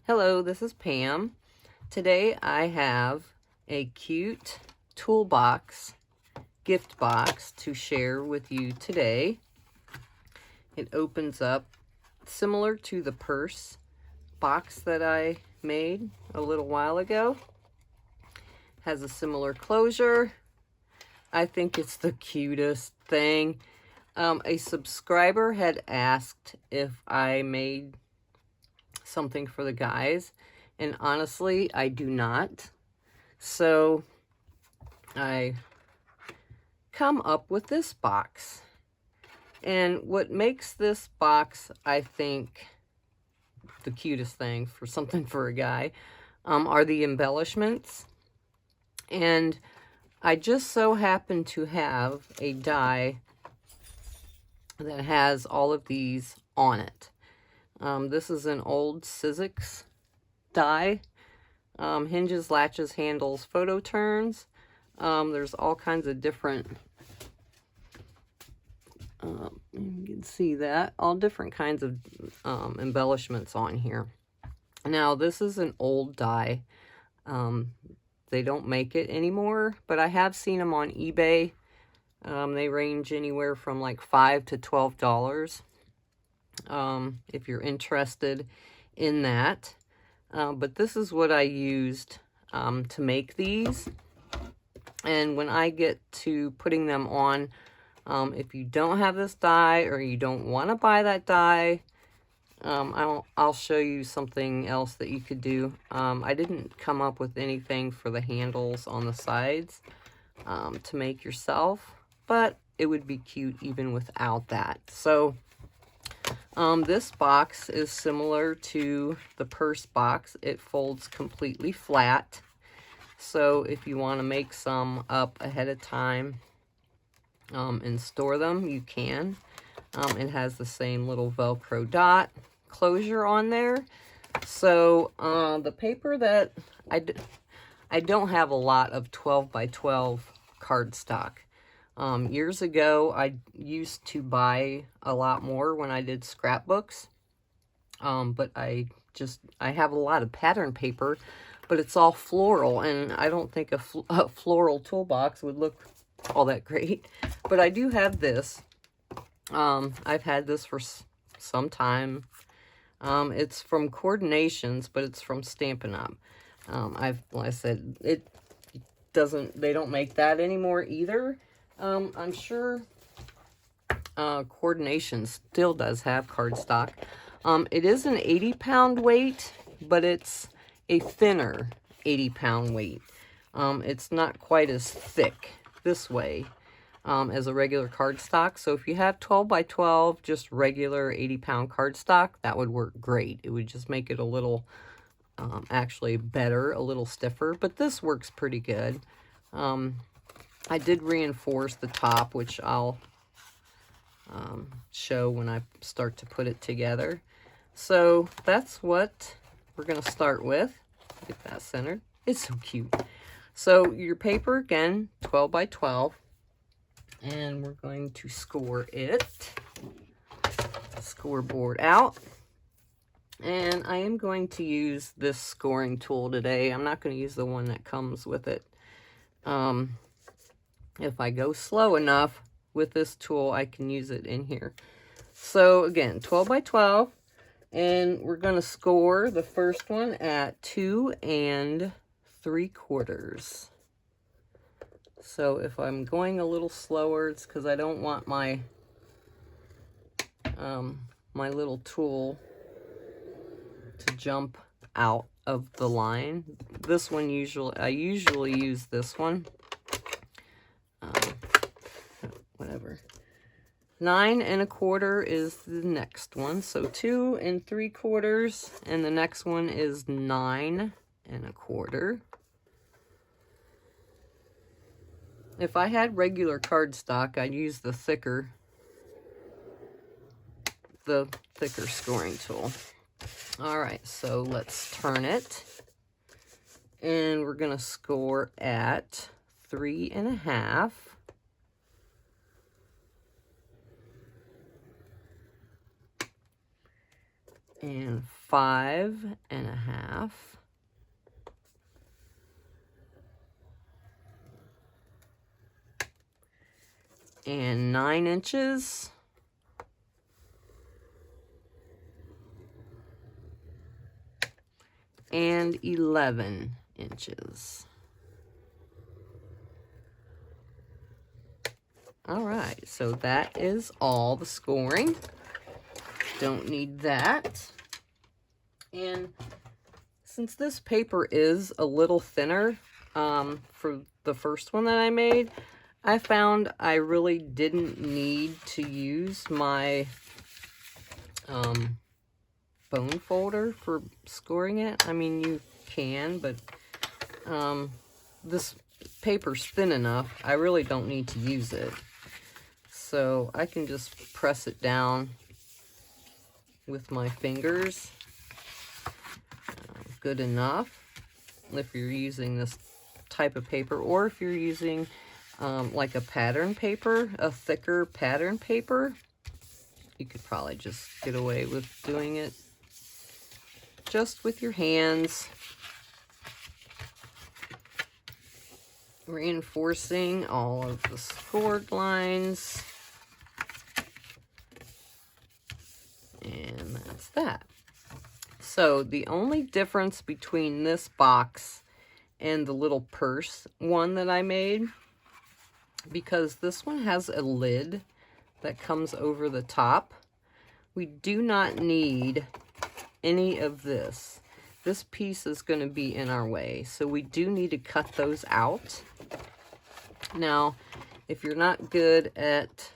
Hello, this is Pam. Today I have a cute Toolbox gift box to share with you today. It opens up similar to the purse box that I made a little while ago. Has a similar closure. I think it's the cutest thing. A subscriber had asked if I made something for the guys, and honestly I do not. So I come up with this box, and what makes this box, I think, the cutest thing for something for a guy are the embellishments. And I just so happen to have a die that has all of these on it. This is an old Sizzix die. Hinges, latches, handles, photo turns. There's all kinds of different, you can see that, all different kinds of embellishments on here. Now, this is an old die. They don't make it anymore, but I have seen them on eBay. They range anywhere from like $5 to $12 if you're interested in that. But this is what I used to make these. And when I get to putting them on, if you don't have this die or you don't want to buy that die, I'll show you something else that you could do. I didn't come up with anything for the handles on the sides to make yourself, but it would be cute even without that. So this box is similar to the purse box. It folds completely flat. So if you want to make some up ahead of time and store them, you can. It has the same little Velcro dot closure on there. So the paper that I don't have a lot of 12 by 12 cardstock. Years ago, I used to buy a lot more when I did scrapbooks. But I have a lot of pattern paper, but it's all floral, and I don't think a floral toolbox would look all that great. But I do have this. I've had this for some time. It's from Coordinations, but it's from Stampin' Up. Like I said, they don't make that anymore either. I'm sure Coordinations still does have cardstock. It is an 80-pound weight, but it's a thinner 80-pound weight. It's not quite as thick this way as a regular cardstock. So if you have 12 by 12, just regular 80-pound cardstock, that would work great. It would just make it a little, actually better, a little stiffer, but this works pretty good. I did reinforce the top, which I'll show when I start to put it together. So that's what we're going to start with. Get that centered. It's so cute. So your paper, again, 12 by 12. And we're going to score it. Scoreboard out. And I am going to use this scoring tool today. I'm not going to use the one that comes with it. If I go slow enough with this tool, I can use it in here. So again, 12 by 12. And we're going to score the first one at 2 3/4. So if I'm going a little slower, it's because I don't want my my little tool to jump out of the line. This one I usually use this one. Whatever. 9 1/4 is the next one. So 2 3/4, and the next one is 9 1/4. If I had regular cardstock, I'd use the thicker scoring tool. All right, so let's turn it. And we're going to score at 3 1/2. and 5.5. And 9 inches. And 11 inches. All right, so that is all the scoring. Don't need that. And since this paper is a little thinner for the first one that I made, I found I really didn't need to use my bone folder for scoring it. I mean, you can, but this paper's thin enough, I really don't need to use it. So I can just press it down with my fingers. Good enough if you're using this type of paper, or if you're using like a pattern paper, a thicker pattern paper, you could probably just get away with doing it just with your hands, reinforcing all of the scored lines. And that's that. So the only difference between this box and the little purse one that I made, because this one has a lid that comes over the top, we do not need any of this. This piece is going to be in our way, so we do need to cut those out. Now, if you're not good at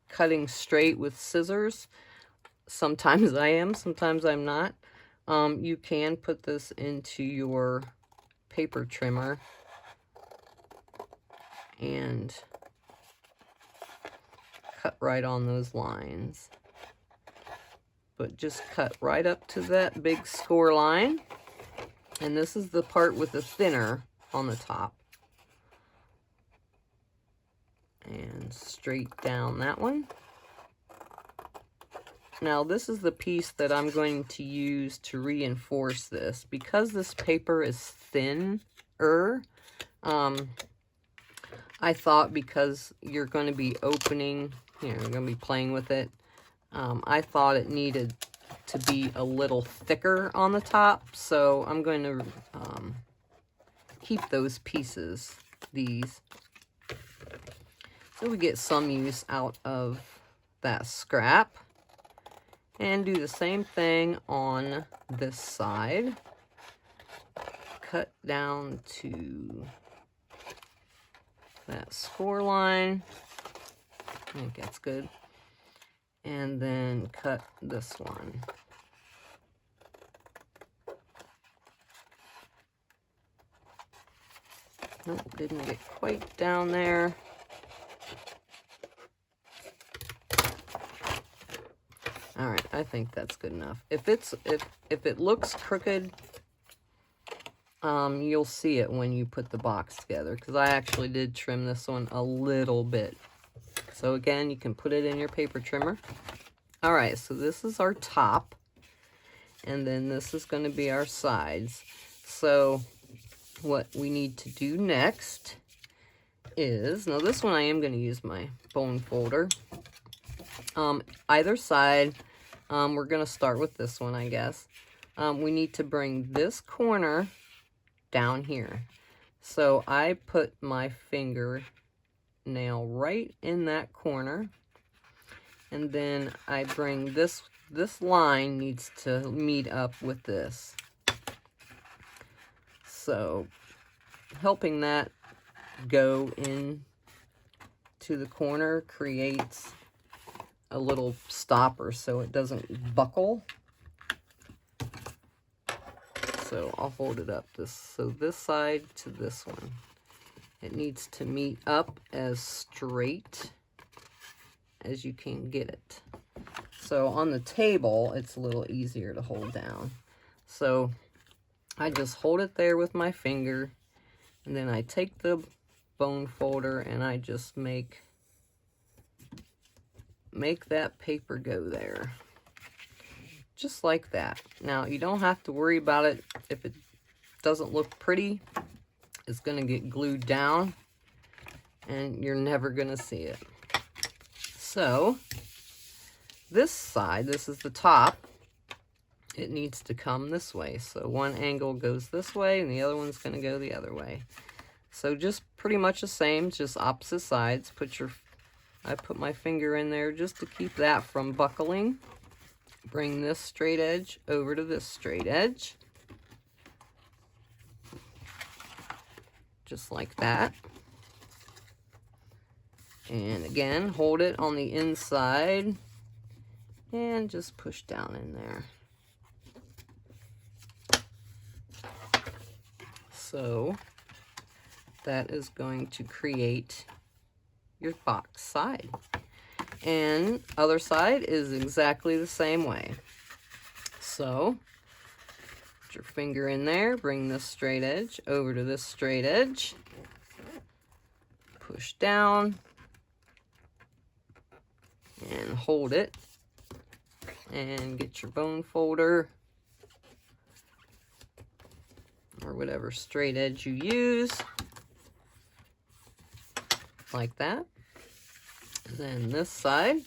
cutting straight with scissors, sometimes I am, sometimes I'm not, you can put this into your paper trimmer and cut right on those lines. But just cut right up to that big score line. And this is the part with the thinner on the top. And straight down that one. Now this is the piece that I'm going to use to reinforce this. Because this paper is thinner, I thought because you're going to be opening, you're going to be playing with it, I thought it needed to be a little thicker on the top, so I'm going to keep those pieces, these, so we get some use out of that scrap. And do the same thing on this side. Cut down to that score line. I think that's good. And then cut this one. Nope, didn't get quite down there. All right, I think that's good enough. If it looks crooked, you'll see it when you put the box together, because I actually did trim this one a little bit. So again, you can put it in your paper trimmer. All right, so this is our top, and then this is going to be our sides. So what we need to do next is, now this one I am going to use my bone folder. Either side, we're going to start with this one, I guess. We need to bring this corner down here. So I put my finger nail right in that corner, and then I bring this line needs to meet up with this. So helping that go in to the corner creates a little stopper so it doesn't buckle. So I'll hold it up so this side to this one. It needs to meet up as straight as you can get it. So on the table, it's a little easier to hold down. So I just hold it there with my finger, and then I take the bone folder and I just make that paper go there. just like that. Now, you don't have to worry about it if it doesn't look pretty. It's going to get glued down, and you're never going to see it. So, this side, this is the top, it needs to come this way. So one angle goes this way, and the other one's going to go the other way. So just pretty much the same, just opposite sides. I put my finger in there just to keep that from buckling. Bring this straight edge over to this straight edge. Just like that. And again, hold it on the inside and just push down in there. So that is going to create your box side. And other side is exactly the same way. So put your finger in there, bring this straight edge over to this straight edge, push down, and hold it, and get your bone folder or whatever straight edge you use, like that. And then this side,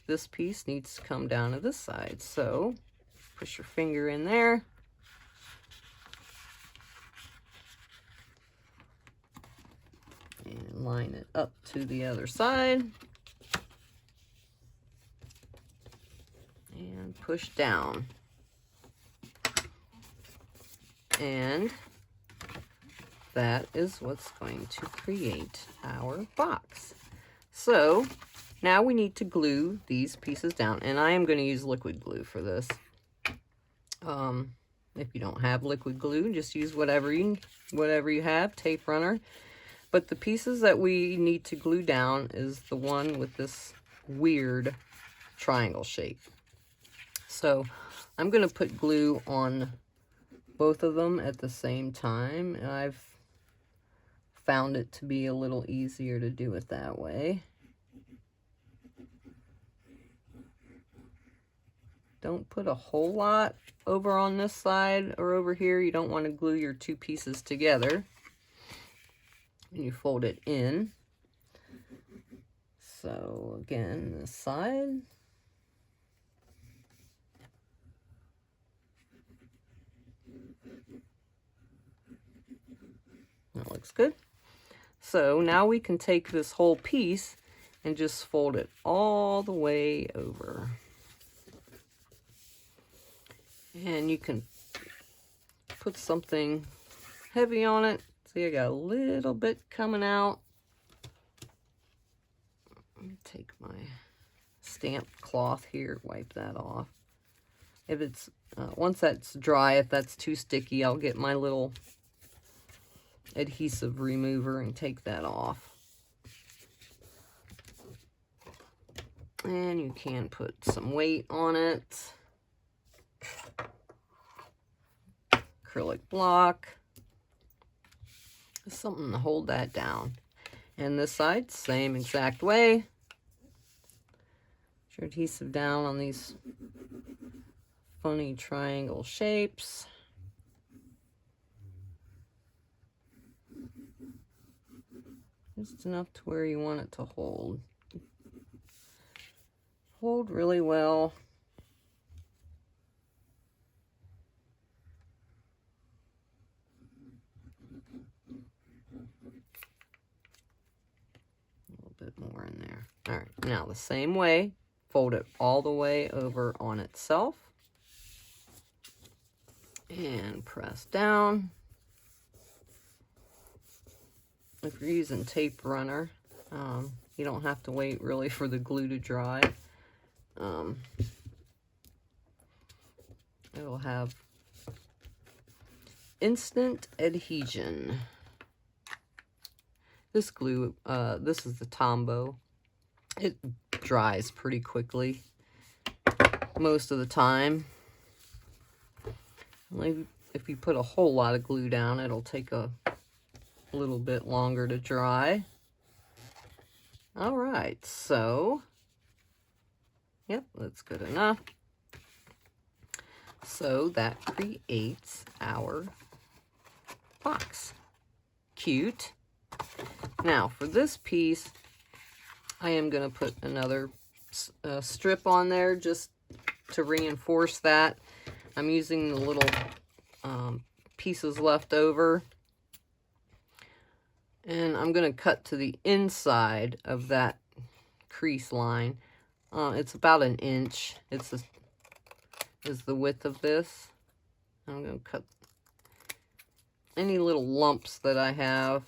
this piece needs to come down to this side. So push your finger in there, and line it up to the other side, and push down. And that is what's going to create our box. So now we need to glue these pieces down, and I am going to use liquid glue for this. If you don't have liquid glue, just use whatever you have, tape runner. But the pieces that we need to glue down is the one with this weird triangle shape. So I'm going to put glue on both of them at the same time, and I've found it to be a little easier to do it that way. Don't put a whole lot over on this side or over here. You don't want to glue your two pieces together. And you fold it in. So again, this side. That looks good. So now we can take this whole piece and just fold it all the way over. And you can put something heavy on it. See, I got a little bit coming out. Let me take my stamp cloth here, wipe that off. If it's, once that's dry, if that's too sticky, I'll get my little adhesive remover and take that off. And you can put some weight on it. Acrylic block. Something to hold that down. And this side, same exact way. Put your adhesive down on these funny triangle shapes. Just enough to where you want it to hold. Hold really well. A little bit more in there. All right, now the same way, fold it all the way over on itself. And press down. If you're using tape runner, you don't have to wait really for the glue to dry. It'll have instant adhesion. This glue, this is the Tombow. It dries pretty quickly most of the time. If you put a whole lot of glue down, it'll take a little bit longer to dry. All right, so yep, that's good enough. So that creates our box. Cute. Now for this piece, I am going to put another strip on there just to reinforce that. I'm using the little pieces left over. And I'm going to cut to the inside of that crease line. It's about 1 inch. Is the width of this. I'm going to cut any little lumps that I have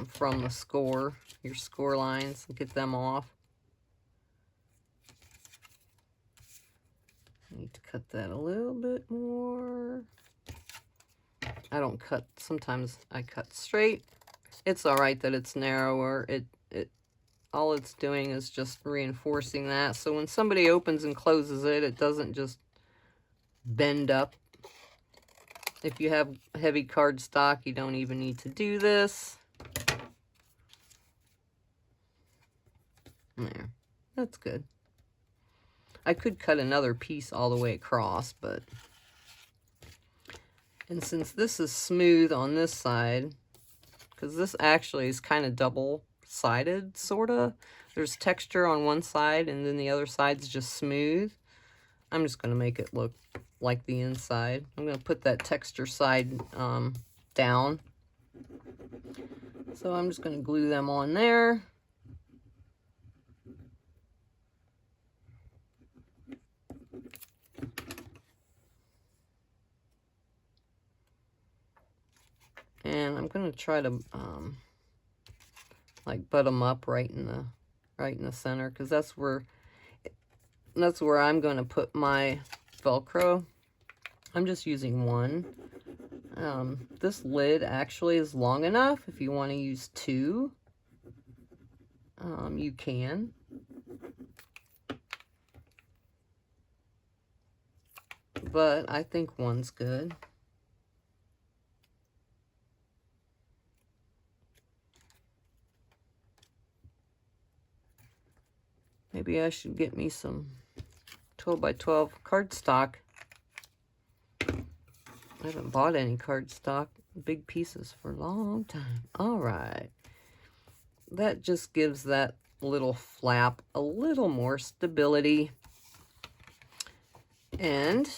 from the your score lines, and get them off. I need to cut that a little bit more. I don't cut, sometimes I cut straight. It's all right that it's narrower. All it's doing is just reinforcing that. So when somebody opens and closes it, it doesn't just bend up. If you have heavy cardstock, you don't even need to do this. There, that's good. I could cut another piece all the way across, but... And since this is smooth on this side, because this actually is kind of double-sided, sort of. There's texture on one side, and then the other side's just smooth. I'm just going to make it look like the inside. I'm going to put that texture side down. So I'm just going to glue them on there. And I'm going to try to like butt them up right in the center, because that's where I'm going to put my Velcro. I'm just using one. This lid actually is long enough. If you want to use 2, you can. But I think 1's good. Maybe I should get me some 12 by 12 cardstock. I haven't bought any cardstock, big pieces, for a long time. All right. That just gives that little flap a little more stability. And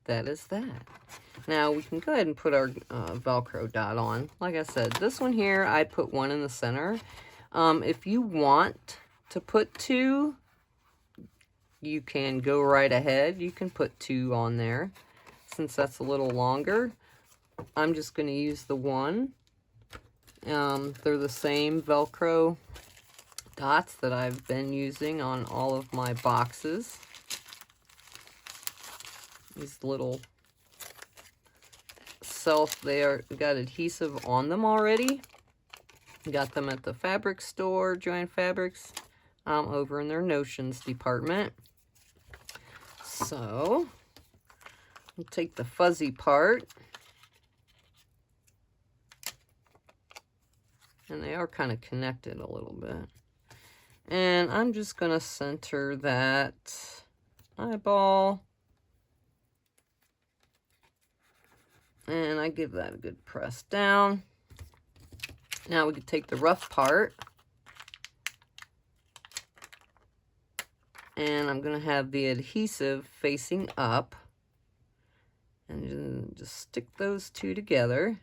that is that. Now we can go ahead and put our Velcro dot on. Like I said, this one here, I put 1 in the center. If you want to put 2, you can go right ahead. You can put 2 on there. Since that's a little longer, I'm just going to use the 1. They're the same Velcro dots that I've been using on all of my boxes. These little they got adhesive on them already. Got them at the fabric store, Joann Fabrics, over in their notions department. So we'll take the fuzzy part, and they are kind of connected a little bit. And I'm just going to center that eyeball. And I give that a good press down. Now we can take the rough part. And I'm going to have the adhesive facing up. And just stick those 2 together.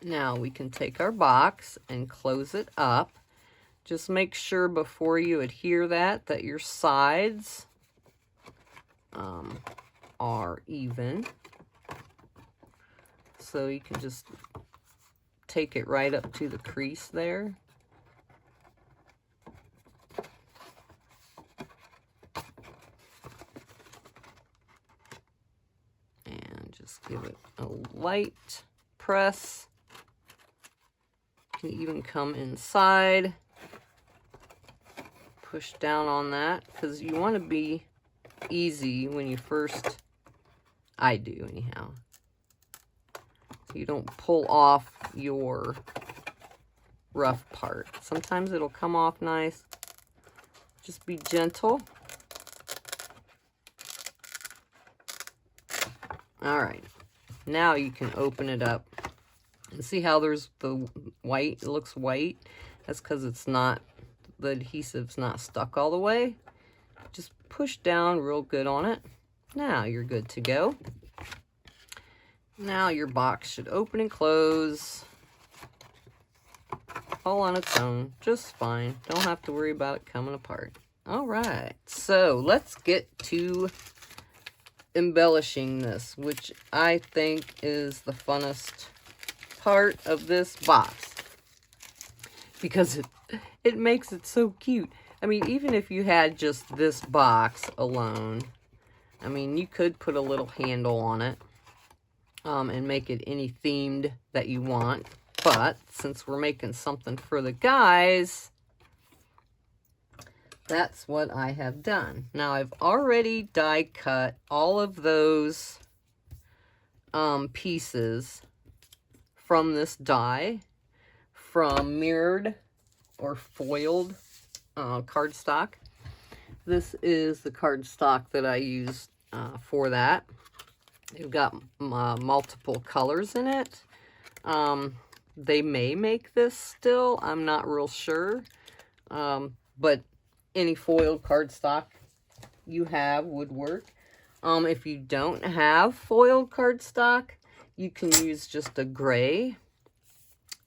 Now we can take our box and close it up. Just make sure before you adhere that your sides are even. So you can just take it right up to the crease there. And just give it a light press. You can even come inside. Push down on that, because you want to be easy when you first, I do anyhow. So you don't pull off your rough part. Sometimes it'll come off nice. Just be gentle. All right, now you can open it up. And see how there's the white, it looks white? That's because it's not, the adhesive's not stuck all the way. Just push down real good on it. Now you're good to go. Now your box should open and close all on its own, just fine. Don't have to worry about it coming apart. All right, so let's get to embellishing this, which I think is the funnest part of this box, because it makes it so cute. I mean, even if you had just this box alone, I mean, you could put a little handle on it and make it any themed that you want. But since we're making something for the guys, that's what I have done. Now, I've already die cut all of those pieces from this die, from mirrored or foiled cardstock. This is the cardstock that I used for that. You've got multiple colors in it. They may make this still. I'm not real sure. But any foiled cardstock you have would work. If you don't have foiled cardstock, you can use just a gray,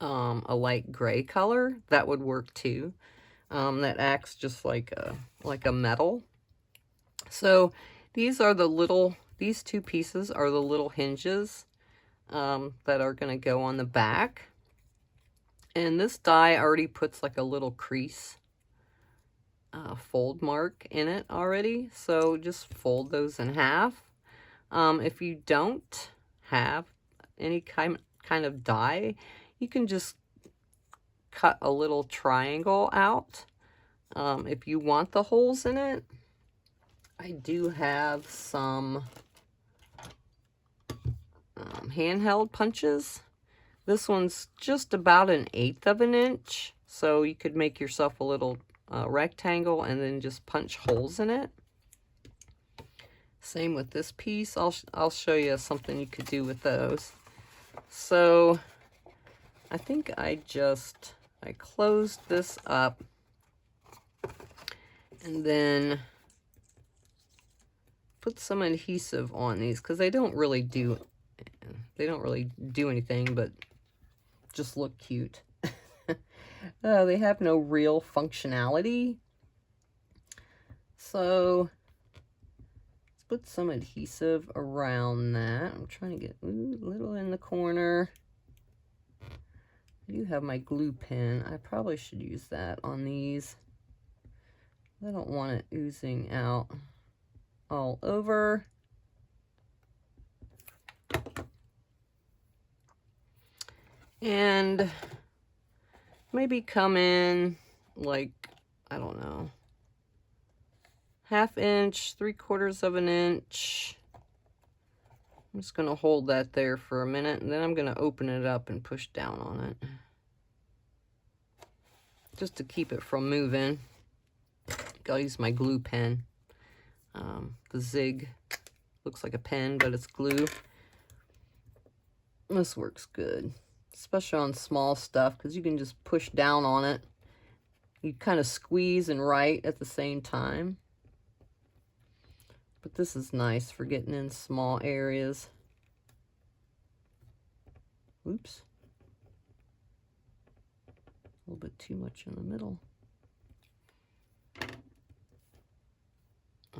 a light gray color. That would work too. That acts just like a metal. So these are the little, these two pieces are the little hinges that are going to go on the back. And this die already puts like a little crease fold mark in it already. So just fold those in half. If you don't have any kind of die, you can just cut a little triangle out. If you want the holes in it, I do have some handheld punches. This one's just about 1/8 of an inch, so you could make yourself a little rectangle and then just punch holes in it. Same with this piece. I'll show you something you could do with those. So I think I closed this up and then put some adhesive on these, because they don't really do anything but just look cute. They have no real functionality. So let's put some adhesive around that. I'm trying to get a little in the corner. I do have my glue pen. I probably should use that on these. I don't want it oozing out all over. And maybe come in like, I don't know, 1/2 inch, 3/4 of an inch. I'm just going to hold that there for a minute, and then I'm going to open it up and push down on it, just to keep it from moving. I'll use my glue pen. The Zig looks like a pen, but it's glue. This works good, especially on small stuff, because you can just push down on it. You kind of squeeze and write at the same time. But this is nice for getting in small areas. Oops. A little bit too much in the middle.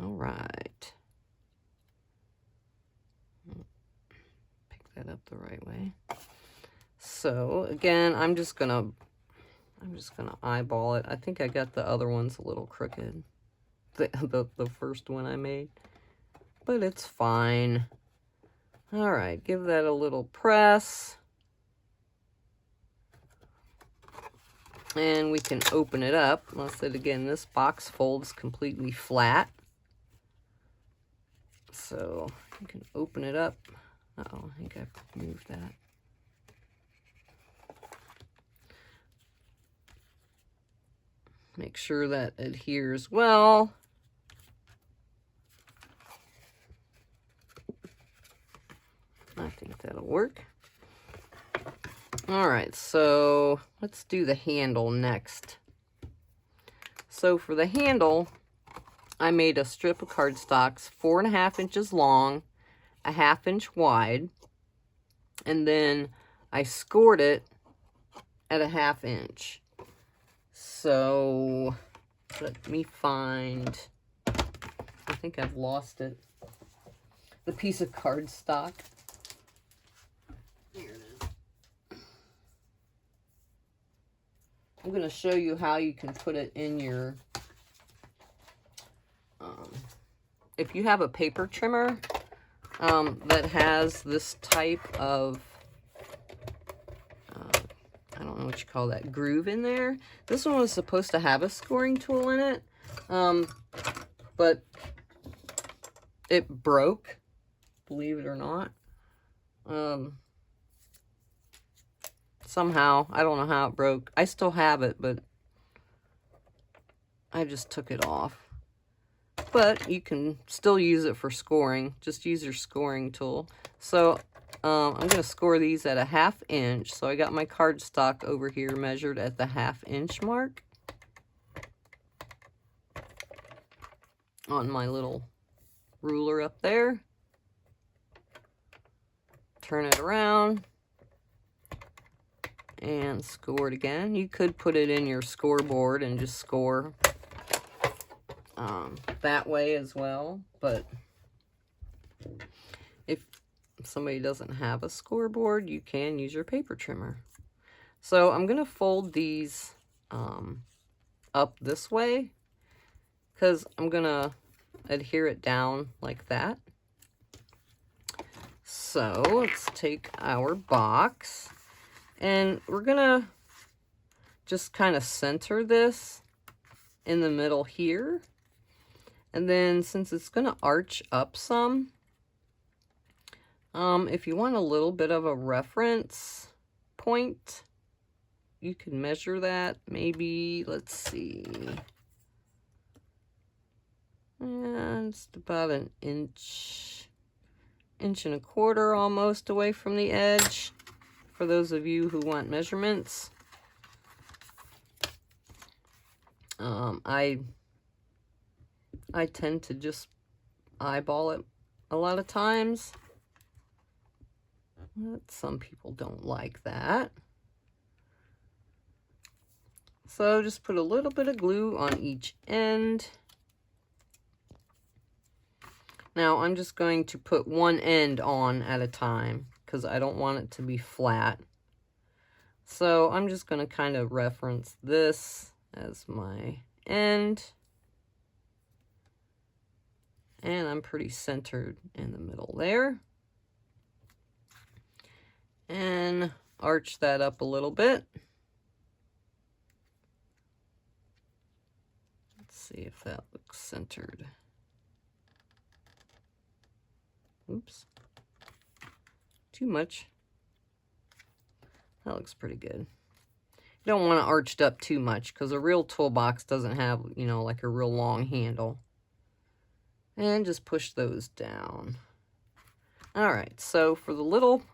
All right. Pick that up the right way. So again, I'm just gonna eyeball it. I think I got the other ones a little crooked. The first one I made, but it's fine. All right, give that a little press. And we can open it up. Unless that, again, this box folds completely flat. So you can open it up. Uh-oh, I think I've moved that. Make sure that adheres well. I think that'll work. All right, so let's do the handle next. So for the handle, I made a strip of cardstocks 4.5 inches long, a 1/2 inch wide, and then I scored it at a 1/2 inch. So let me find, I think I've lost it, the piece of cardstock. Here it is. I'm going to show you how you can put it in your, if you have a paper trimmer that has this type of, I don't know what you call that, groove in there. This one was supposed to have a scoring tool in it, but it broke, believe it or not. Somehow, I don't know how it broke. I still have it, but I just took it off. But you can still use it for scoring. Just use your scoring tool. So I'm going to score these at a 1/2 inch. So I got my cardstock over here measured at the 1/2 inch mark on my little ruler up there. Turn it around and score it again. You could put it in your scoreboard and just score that way as well, but if somebody doesn't have a scoreboard, you can use your paper trimmer. So I'm going to fold these up this way because I'm going to adhere it down like that. So let's take our box and we're going to just kind of center this in the middle here. And then since it's going to arch up some, if you want a little bit of a reference point, you can measure that. Maybe, let's see, just about an inch and 1/4 almost away from the edge, for those of you who want measurements. I tend to just eyeball it a lot of times. But some people don't like that. So just put a little bit of glue on each end. Now I'm just going to put one end on at a time because I don't want it to be flat. So I'm just going to kind of reference this as my end. And I'm pretty centered in the middle there. And arch that up a little bit. Let's see if that looks centered. Oops. Too much. That looks pretty good. You don't want it arched up too much because a real toolbox doesn't have, you know, like a real long handle. And just push those down. All right, so for the little,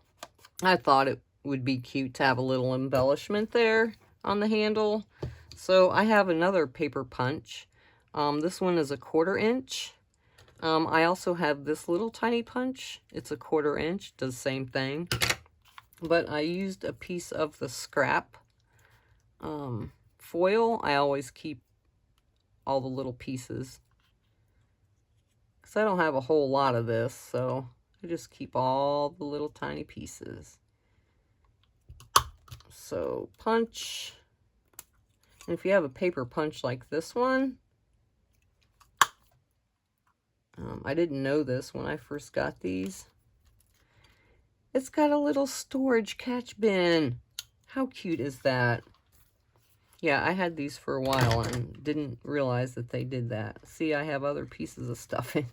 I thought it would be cute to have a little embellishment there on the handle. So I have another paper punch. This one is a 1/4 inch. I also have this little tiny punch. It's a 1/4 inch, does the same thing. But I used a piece of the scrap foil. I always keep all the little pieces, because I don't have a whole lot of this, so I just keep all the little tiny pieces. So punch. And if you have a paper punch like this one, I didn't know this when I first got these. It's got a little storage catch bin. How cute is that? Yeah, I had these for a while and didn't realize that they did that. See, I have other pieces of stuff in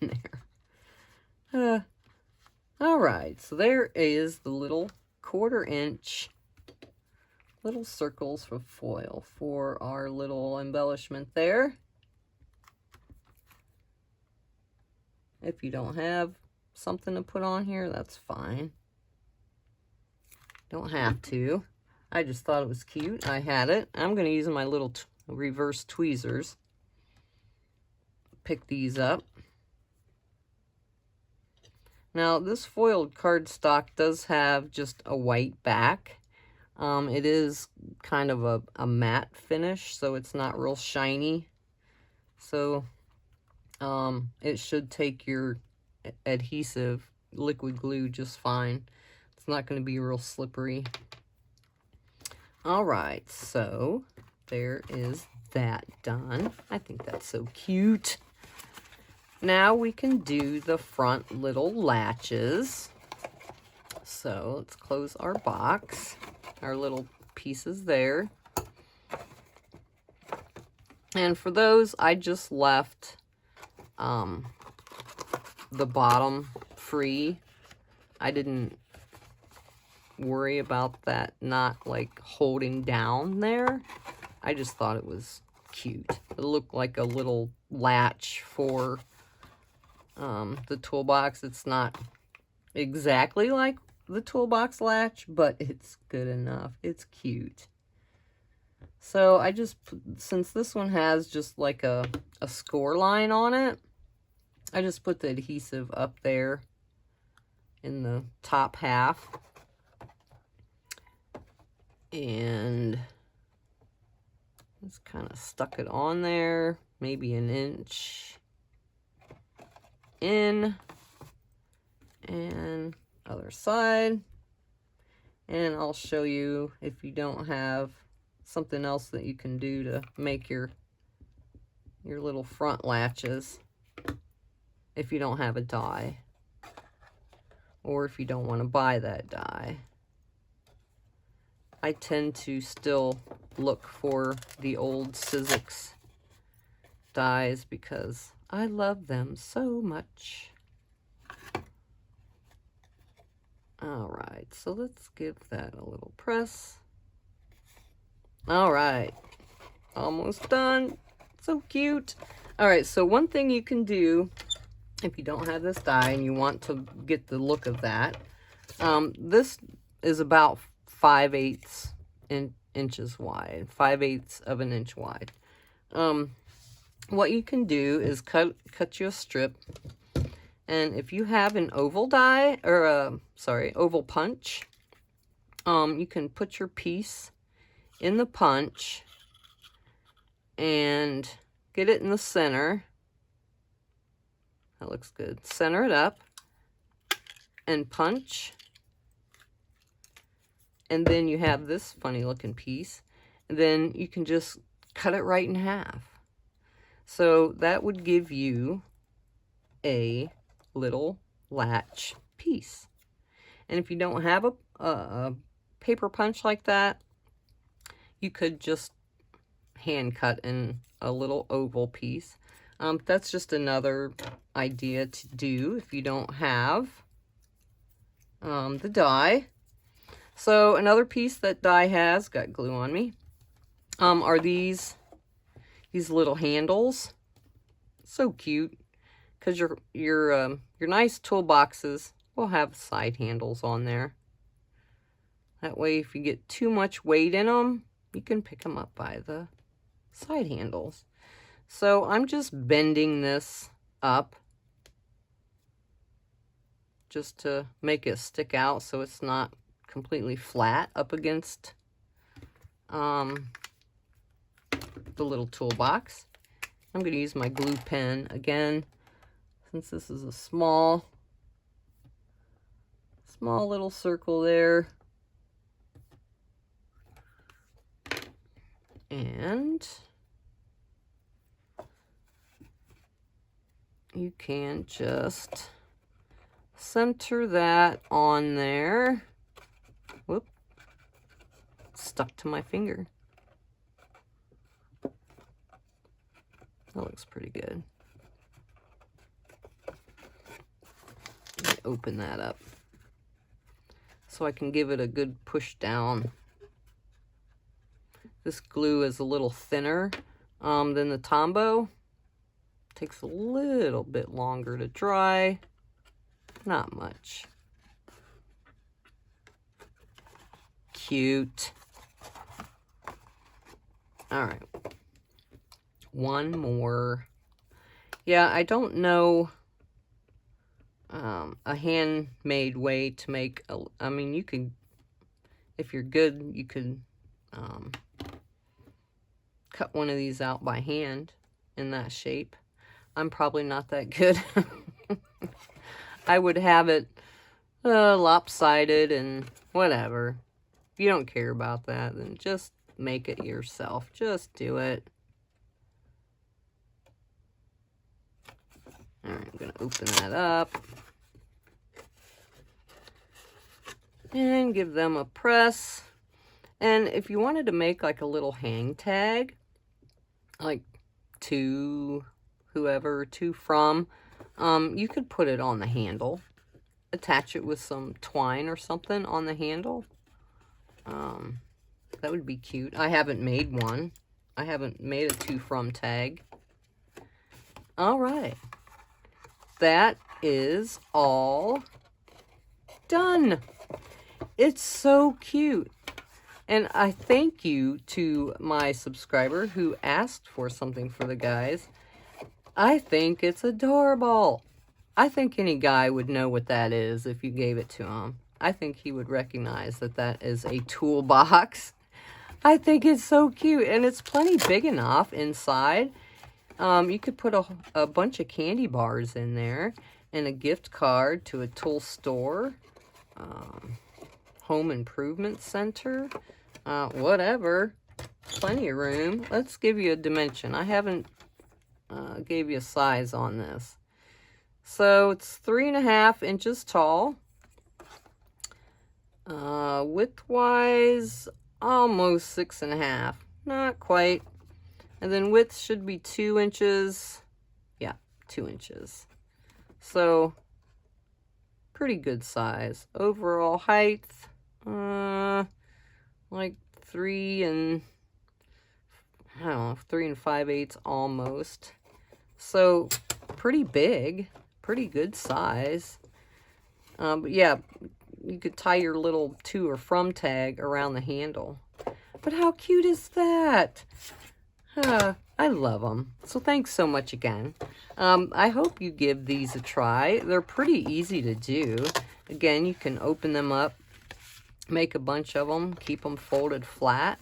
there. All right, so there is the little 1/4 inch little circles of foil for our little embellishment there. If you don't have something to put on here, that's fine. Don't have to. I just thought it was cute. I had it. I'm going to use my little reverse tweezers. Pick these up. Now, this foiled cardstock does have just a white back. It is kind of a matte finish, so it's not real shiny. So, it should take your adhesive liquid glue just fine. It's not going to be real slippery. All right, so there is that done. I think that's so cute. Now we can do the front little latches. So let's close our box, our little pieces there. And for those, I just left the bottom free. I didn't worry about that not like holding down there. I just thought it was cute. It looked like a little latch for the Toolbox. It's not exactly like the Toolbox latch, but it's good enough. It's cute. So I just, since this one has just like a score line on it, I just put the adhesive up there in the top half. And just kind of stuck it on there, maybe an inch in, and other side. And I'll show you if you don't have something else that you can do to make your little front latches, if you don't have a die, or if you don't want to buy that die. I tend to still look for the old Sizzix dies because I love them so much. All right, so let's give that a little press. All right, almost done. So cute. All right, so one thing you can do if you don't have this die and you want to get the look of that, this is about 5/8 inches wide, 5/8 of an inch wide. What you can do is cut you a strip, and if you have an oval die, or oval punch, you can put your piece in the punch and get it in the center. That looks good. Center it up and punch. And then you have this funny looking piece. And then you can just cut it right in half. So that would give you a little latch piece. And if you don't have a paper punch like that, you could just hand cut in a little oval piece. That's just another idea to do if you don't have the die. So another piece that die has, got glue on me, are these little handles. So cute, because your nice toolboxes will have side handles on there. That way, if you get too much weight in them, you can pick them up by the side handles. So I'm just bending this up just to make it stick out so it's not completely flat up against the little toolbox. I'm going to use my glue pen again, since this is a small little circle there. And you can just center that on there. Whoop, stuck to my finger. That looks pretty good. Let me open that up so I can give it a good push down. This glue is a little thinner than the Tombow. Takes a little bit longer to dry. Not much. Cute. All right. One more. Yeah, I don't know a handmade way to make, I mean, you could, if you're good, you could cut one of these out by hand in that shape. I'm probably not that good. I would have it lopsided and whatever. If you don't care about that, then just make it yourself. Just do it. All right, I'm going to open that up. And give them a press. And if you wanted to make like a little hang tag, like to whoever, to from, you could put it on the handle. Attach it with some twine or something on the handle. That would be cute. I haven't made one. I haven't made a to from tag. All right. That is all done. It's so cute. And I thank you to my subscriber who asked for something for the guys. I think it's adorable. I think any guy would know what that is if you gave it to him. I think he would recognize that that is a toolbox. I think it's so cute, and it's plenty big enough inside. You could put a bunch of candy bars in there and a gift card to a tool store, home improvement center, whatever. Plenty of room. Let's give you a dimension. I haven't gave you a size on this. So it's 3.5 inches tall. Width-wise, almost 6.5. Not quite. And then width should be 2 inches. Yeah, 2 inches. So, pretty good size. Overall height, like 3 and 5/8 almost. So, pretty big. Pretty good size. But yeah, you could tie your little to or from tag around the handle. But how cute is that? I love them. So thanks so much again. I hope you give these a try. They're pretty easy to do. Again, you can open them up, make a bunch of them, keep them folded flat.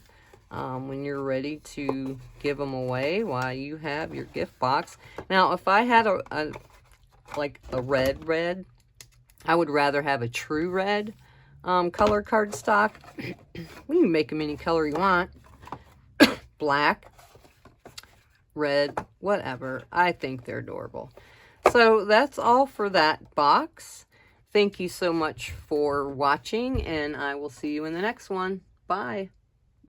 When you're ready to give them away while you have your gift box. Now, if I had like a red, I would rather have a true red color cardstock. Well, you can make them any color you want. Black, red, whatever. I think they're adorable. So that's all for that box. Thank you so much for watching, and I will see you in the next one. Bye.